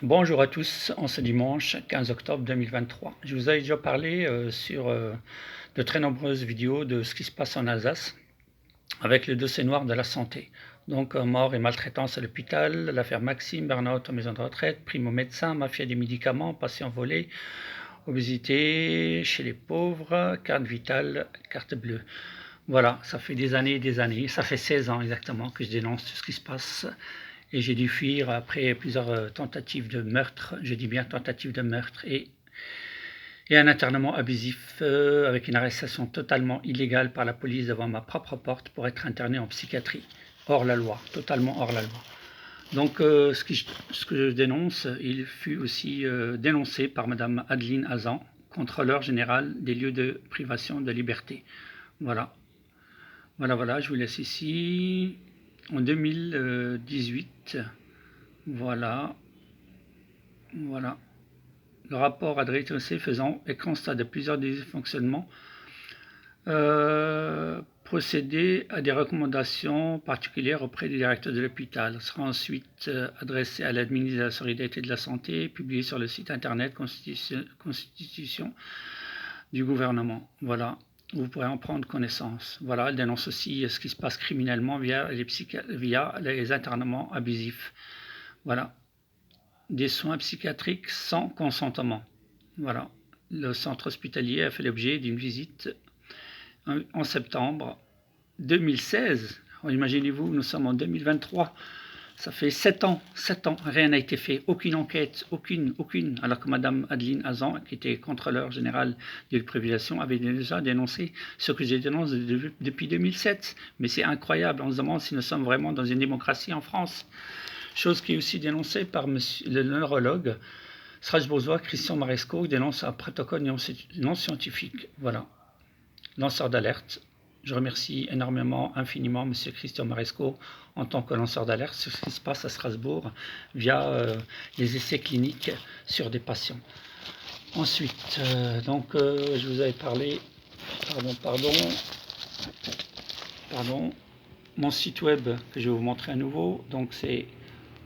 Bonjour à tous, en ce dimanche 15 octobre 2023. Je vous avais déjà parlé sur de très nombreuses vidéos de ce qui se passe en Alsace avec le dossier noir de la santé. Donc mort et maltraitance à l'hôpital, l'affaire Maxime, burn-out en maison de retraite, prime aux médecins, mafia des médicaments, patients volés, obésité chez les pauvres, carte vitale, carte bleue. Voilà, ça fait des années, ça fait 16 ans exactement que je dénonce tout ce qui se passe. Et j'ai dû fuir après plusieurs tentatives de meurtre, je dis bien tentatives de meurtre, et un internement abusif avec une arrestation totalement illégale par la police devant ma propre porte pour être interné en psychiatrie. Hors la loi, totalement hors la loi. Donc ce que je dénonce, il fut aussi dénoncé par Madame Adeline Hazan, contrôleur général des lieux de privation de liberté. Voilà. Voilà, je vous laisse ici. En 2018, voilà. Le rapport adressé faisant et constat de plusieurs dysfonctionnements procéder à des recommandations particulières auprès du directeur de l'hôpital. Sera ensuite adressé à l'administration de la solidarité de la santé, publié sur le site internet Constitution du gouvernement. Voilà, vous pourrez en prendre connaissance. Voilà, elle dénonce aussi ce qui se passe criminellement via les internements abusifs. Voilà, des soins psychiatriques sans consentement. Voilà, le centre hospitalier a fait l'objet d'une visite en septembre 2016. Imaginez-vous, nous sommes en 2023. Ça fait 7 ans, rien n'a été fait, aucune enquête, aucune, alors que Madame Adeline Hazan, qui était contrôleur général de l'Privatisation, avait déjà dénoncé ce que j'ai dénoncé depuis 2007. Mais c'est incroyable, on se demande si nous sommes vraiment dans une démocratie en France. Chose qui est aussi dénoncée par le neurologue strasbourgeois Christian Maresco, qui dénonce un protocole non scientifique. Voilà, lanceur d'alerte. Je remercie énormément, infiniment, M. Christian Maresco en tant que lanceur d'alerte sur ce qui se passe à Strasbourg via les essais cliniques sur des patients. Ensuite, je vous avais parlé, mon site web que je vais vous montrer à nouveau, donc c'est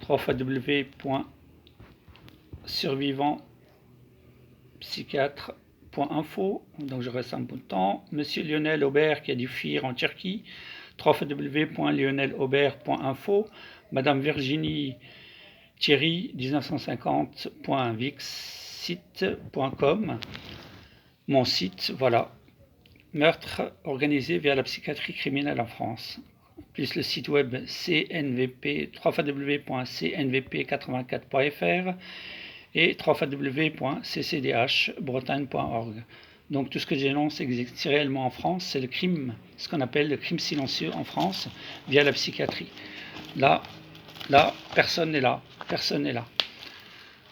www.survivantpsychiatre.info. Donc je reste un bout de temps. Monsieur Lionel Aubert qui a dû fuir en Turquie, www.lionelaubert.info. Madame Virginie Thierry 1950.vixsite.com. Mon site, voilà. Meurtre organisé via la psychiatrie criminelle en France. Plus le site web CNVP, www.cnvp84.fr et www.ccdhbretagne.org. Donc tout ce que je dénonce existe réellement en France, c'est le crime, ce qu'on appelle le crime silencieux en France, via la psychiatrie. Là, personne n'est là.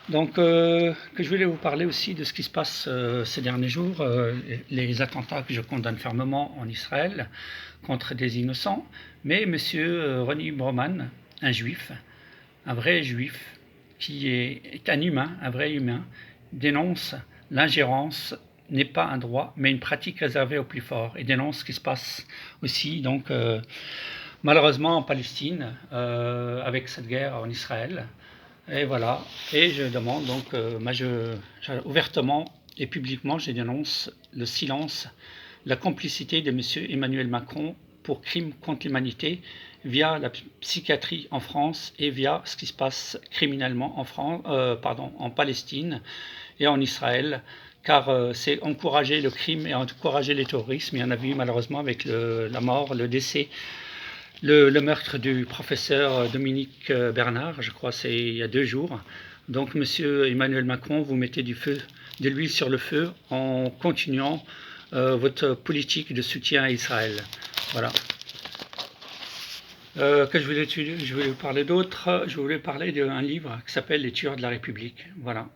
Donc, que je voulais vous parler aussi de ce qui se passe ces derniers jours, les attentats que je condamne fermement en Israël contre des innocents, mais M. Ronnie Broman, un juif, un vrai juif, qui est un humain, un vrai humain, dénonce l'ingérence n'est pas un droit, mais une pratique réservée aux plus forts, et dénonce ce qui se passe aussi, donc, malheureusement en Palestine, avec cette guerre en Israël. Et voilà, et je demande donc, ouvertement et publiquement, je dénonce le silence, la complicité de M. Emmanuel Macron pour crimes contre l'humanité via la psychiatrie en France et via ce qui se passe criminellement en Palestine et en Israël, car c'est encourager le crime et encourager le terrorisme. Et on a vu malheureusement avec la mort, le décès, le meurtre du professeur Dominique Bernard, je crois c'est il y a 2 jours. Donc monsieur Emmanuel Macron, vous mettez de l'huile sur le feu en continuant votre politique de soutien à Israël. Voilà. Que je voulais vous parler d'autre, je voulais parler d'un livre qui s'appelle Les tueurs de la République. Voilà.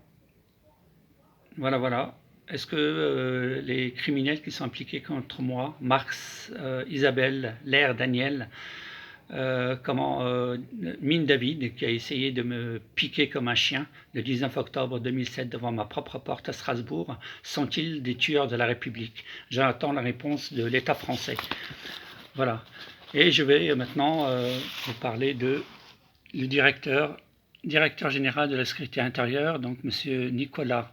Est-ce que les criminels qui sont impliqués contre moi, Marx, Isabelle, Lair, Daniel, Mine David, qui a essayé de me piquer comme un chien le 19 octobre 2007 devant ma propre porte à Strasbourg, sont-ils des tueurs de la République? J'attends la réponse de l'État français. Voilà. Et je vais maintenant vous parler du directeur directeur général de la sécurité intérieure, donc M. Nicolas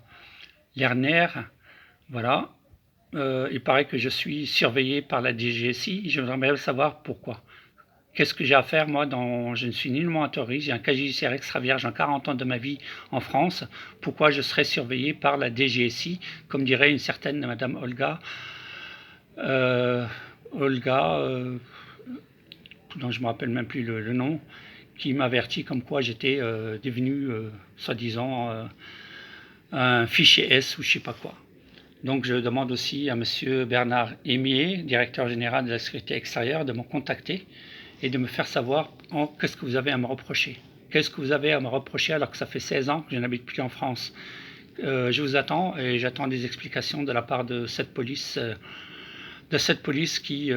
Lerner. Voilà. Il paraît que je suis surveillé par la DGSI. Je voudrais savoir pourquoi. Qu'est-ce que j'ai à faire, moi, je ne suis nullement un terroriste, j'ai un casier judiciaire extra vierge en 40 ans de ma vie en France. Pourquoi je serais surveillé par la DGSI, comme dirait une certaine Madame Olga, dont je ne me rappelle même plus le nom, qui m'avertit comme quoi j'étais devenu, soi-disant, un fichier S ou je ne sais pas quoi. Donc je demande aussi à M. Bernard Hémier, directeur général de la sécurité extérieure, de me contacter et de me faire savoir qu'est-ce que vous avez à me reprocher. Qu'est-ce que vous avez à me reprocher alors que ça fait 16 ans que je n'habite plus en France. Je vous attends et j'attends des explications de la part de cette police qui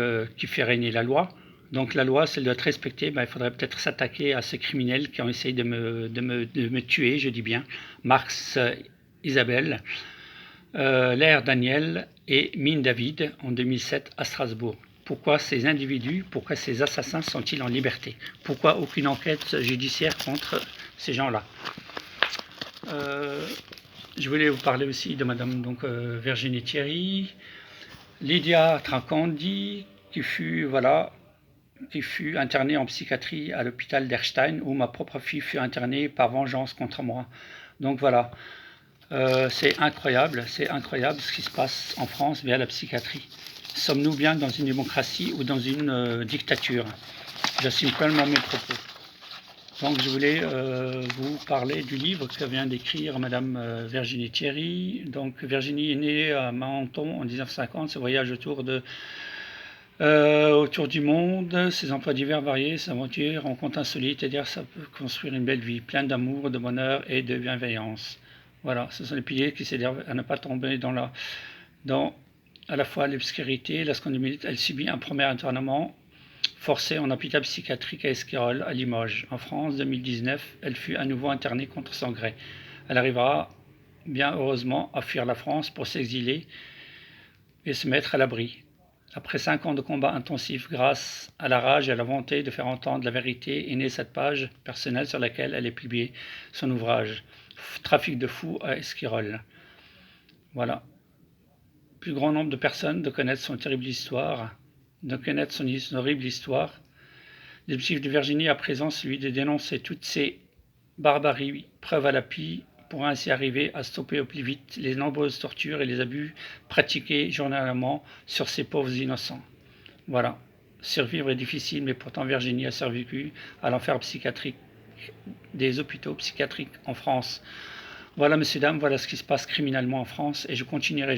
fait régner la loi. Donc la loi, si elle doit être respectée, il faudrait peut-être s'attaquer à ces criminels qui ont essayé de me tuer, je dis bien, Marx Isabelle, Lair Daniel et Mine David en 2007 à Strasbourg. Pourquoi ces individus, pourquoi ces assassins sont-ils en liberté? Pourquoi aucune enquête judiciaire contre ces gens-là? Je voulais vous parler aussi de Madame Virginie Thierry, Lydia Tranquandi, qui fut internée en psychiatrie à l'hôpital d'Erstein, où ma propre fille fut internée par vengeance contre moi. Donc voilà, c'est incroyable ce qui se passe en France via la psychiatrie. Sommes-nous bien dans une démocratie ou dans une dictature? J'assume pleinement mes propos. Donc je voulais vous parler du livre que vient d'écrire Madame Virginie Thierry. Donc Virginie est née à Menton en 1950, ce voyage autour du monde, ses emplois divers variés, ses aventures, rencontres insolites, c'est-à-dire ça peut construire une belle vie, pleine d'amour, de bonheur et de bienveillance. Voilà, ce sont les piliers qui s'aident à ne pas tomber dans à la fois l'obscurité. Lorsqu'on milite, elle subit un premier internement forcé en hôpital psychiatrique à Esquirol, à Limoges. En France, 2019, elle fut à nouveau internée contre son gré. Elle arrivera, bien heureusement, à fuir la France pour s'exiler et se mettre à l'abri. Après 5 ans de combats intensifs, grâce à la rage et à la volonté de faire entendre la vérité, est née cette page personnelle sur laquelle elle est publiée son ouvrage « Trafic de fous à Esquirol ». Voilà. Plus grand nombre de personnes de connaître son terrible histoire, de connaître son horrible histoire. L'objectif de Virginie à présent, celui de dénoncer toutes ces barbaries, preuves à l'appui, pour ainsi arriver à stopper au plus vite les nombreuses tortures et les abus pratiqués journalièrement sur ces pauvres innocents. Voilà. Survivre est difficile, mais pourtant Virginie a survécu à l'enfer psychiatrique des hôpitaux psychiatriques en France. Voilà, messieurs, dames, voilà ce qui se passe criminellement en France et je continuerai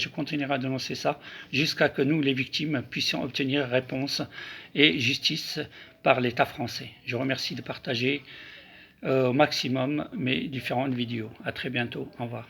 à dénoncer ça jusqu'à ce que nous, les victimes, puissions obtenir réponse et justice par l'État français. Je vous remercie de partager au maximum mes différentes vidéos. À très bientôt. Au revoir.